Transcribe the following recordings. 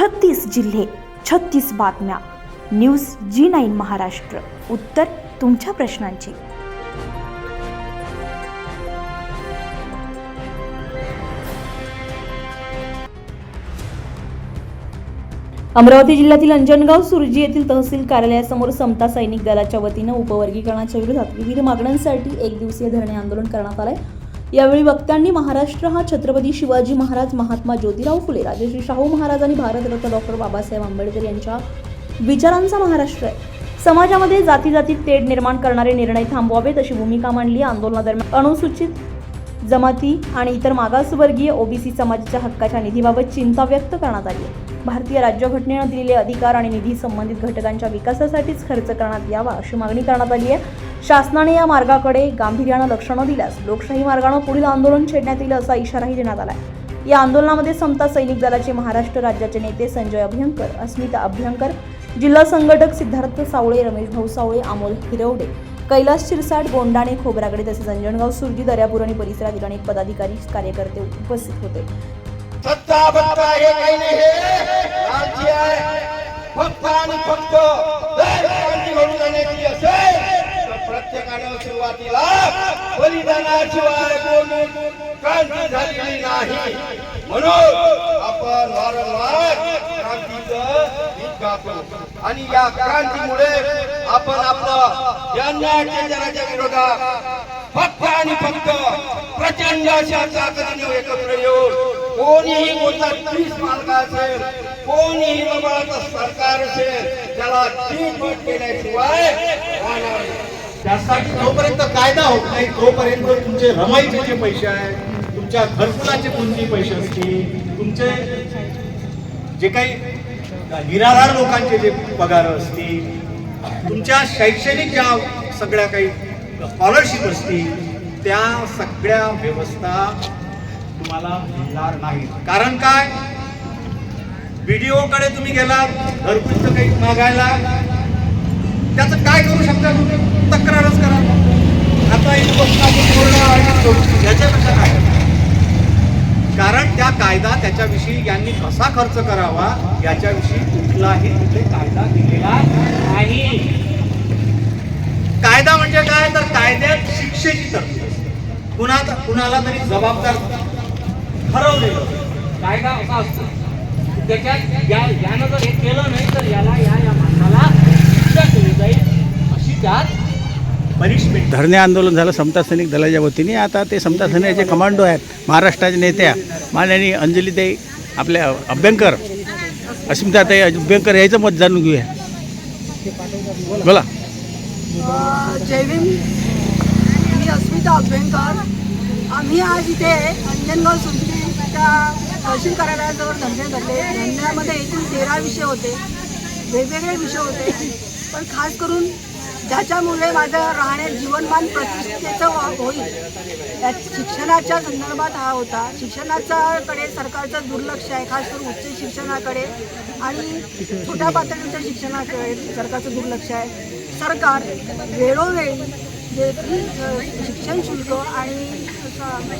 36 जिल्हे, 36 बातम्या. News G9 Maharashtra. उत्तर तुमच्या प्रश्नांची. अमरावती जिल्ह्यातील अंजनगाव सुरजी येथील तहसील कार्यालयासमोर समता सैनिक दलाच्या वतीनं उपवर्गीकरणाच्या विरोधात विविध मागण्यांसाठी एक दिवसीय धरणे आंदोलन करण्यात आले. यावेळी वक्त्यांनी महाराष्ट्र हा छत्रपती शिवाजी महाराज, महात्मा ज्योतिराव फुले, राजश्री शाहू महाराज आणि भारतरत्न डॉक्टर बाबासाहेब आंबेडकर यांच्या विचारांचा महाराष्ट्र आहे. समाजामध्ये जातीजातीत तेढ निर्माण करणारे निर्णय थांबवावेत अशी भूमिका मांडली. आंदोलनादरम्यान अनुसूचित जमाती आणि इतर मागासवर्गीय ओबीसी समाजाच्या हक्काच्या निधीबाबत चिंता व्यक्त करण्यात आली आहे. भारतीय राज्यघटनेनं दिलेले अधिकार आणि निधी संबंधित घटकांच्या विकासासाठीच खर्च करण्यात यावा अशी मागणी करण्यात आली आहे. शासनाने या मार्गाकडे गांभीर्यानं लक्ष न दिल्यास लोकशाही मार्गाने पुढील आंदोलन छेडण्यात येईल असा इशाराही देण्यात आला आहे. या आंदोलनामध्ये समता सैनिक दलाचे महाराष्ट्र राज्याचे नेते संजय अभ्यंकर, अस्मिता अभ्यंकर, जिल्हा संघटक सिद्धार्थ सावळे, रमेश भाऊ सावळे, अमोल हिरवडे, कैलास शिरसाट, गोंडाणे, खोब्रागडे तसेच अंजनगाव सुरजी, दर्यापूर आणि परिसरातील अनेक पदाधिकारी, कार्यकर्ते उपस्थित होते. सत्ता बत्ता हे काही नाही, लालची आहे. फक्त आणि फक्त क्रांती घडून आणण्याची असेल तर प्रत्येकानं सुरुवातीला बलिदानाशिवाय कोणी क्रांती झालेली नाही. म्हणून आपण वारंवार क्रांतीचं गीत गातो आणि या क्रांतीमुळे आपण आपलं या अन्याय अत्याचाराच्या विरोधात फक्त आणि फक्त प्रचंड अशा ताकदीने एकत्र येऊन कोणीही कोणता 30 मार्ग असेल, कोणीही दबावाचं सरकार असेल, त्याला तीन केल्याशिवाय राहणार नाही. त्यासाठी जोपर्यंत कायदा होत नाही तोपर्यंत तुमचे रमाईचे जे पैसे आहेत, तुमच्या घरकुलाचे कोणते पैसे असतील, तुमचे जे काही निराधार लोकांचे जे पगार असतील, तुमच्या शैक्षणिक ज्या सगळ्या काही स्कॉलरशिप असतील, त्या सगळ्या व्यवस्था तुम्हाला मिळणार नाही. कारण काय, व्हिडिओ कडे तुम्ही गेला घरकुलचं काही मागायला, त्याचं काय करू शकता तुम्ही? तक्रारच करा. आता याच्यापेक्षा काय, कारण त्या कायदा त्याच्याविषयी यांनी कसा खर्च करावा याच्याविषयी कुठलाही तिथे कायदा दिलेला नाही. कायदा म्हणजे काय, तर कायद्यात शिक्षेची तरतूद असते. कुणाला तरी जबाबदार ठरवलेलं कायदा असा असतो. त्याच्यात यानं जर हे केलं नाही तर याला या माणसाला शिक्षा केली जाईल अशी त्यात पनिशमेंट. धरणे आंदोलन झालं समता सैनिक दलाच्या वतीने. आता ते समता सैनिकाचे कमांडो आहेत, महाराष्ट्राच्या नेत्या माननीय अंजलीताई आपल्या अभ्यंकर, अस्मिताताई अभ्यंकर याचं मत जाणून घेऊया. बोला. जय भीम. मी अस्मिता अभ्यंकर. आम्ही आज इथे अंजनगाव सुरजीच्या तहसील कार्यालयाजवळ धरणे धरले. धरण्यामध्ये एकूण 13 विषय होते, वेगवेगळे विषय होते. पण खास करून ज्याच्यामुळे माझं राहण्यात जीवनमान प्रतिष्ठेचं होईल त्या शिक्षणाच्या संदर्भात हा होता. शिक्षणाच्याकडे सरकारचं दुर्लक्ष आहे, खास करून उच्च शिक्षणाकडे आणि छोट्या पातळीच्या शिक्षणाकडे सरकारचं दुर्लक्ष आहे. सरकार वेळोवेळी जे शिक्षण शुल्क आणि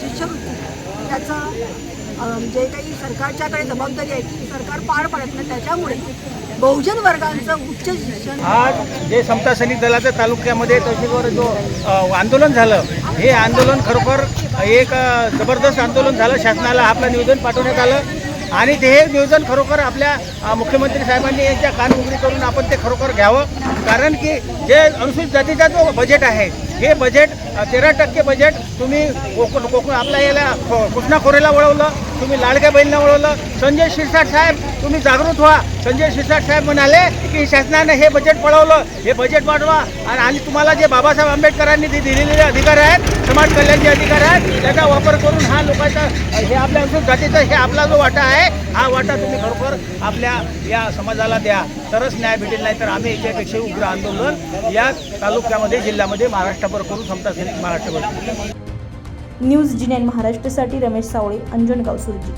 शिष्यवृत्ती त्याचं जे काही सरकारच्याकडे जबाबदारी आहे ती सरकार पार पाडत नाही. त्याच्यामुळे बहुजन वर्गांचं उच्च शिक्षण. आज जे समता सैनिक दलाच्या तालुक्यामध्ये तहसीलवर जो आंदोलन झालं, हे आंदोलन खरोखर एक जबरदस्त आंदोलन झालं. शासनाला आपलं निवेदन पाठवण्यात आलं आणि ते हे नियोजन खरोखर आपल्या मुख्यमंत्री साहेबांनी यांच्या कान उघडी करून आपण ते खरोखर घ्यावं. कारण की जे अनुसूचित जातीचा जो बजेट आहे, हे बजेट 13% बजेट तुम्ही कोकण आपल्या याला कृष्णा खोरेला वळवलं, तुम्ही लाडक्या बहिणीला वळवलं. संजय शिरसाट साहेब तुम्ही जागृत व्हा. संजय शिरसाट साहेब म्हणाले की शासनाने हे बजेट पळवलं, हे बजेट वाढवा आणि तुम्हाला जे बाबासाहेब आंबेडकरांनी दिलेले अधिकार आहेत, समाज कल्याणचे अधिकार आहेत, त्याचा वापर करून हा लोकांचा हे आपल्या अनुसूचित जातीचा हे आपला जो वाटा आहे, हा वाटा तुम्ही खरोखर आपल्या या समाजाला द्या, तरच न्याय भेटेल. नाही तर आम्ही याच्यापेक्षा उग्र आंदोलन या तालुक्यामध्ये, जिल्ह्यामध्ये, महाराष्ट्रावर करू. समता सैनिक महाराष्ट्रावर. न्यूज G9 महाराष्ट्रासाठी रमेश सावळे, अंजनगाव सुरजी.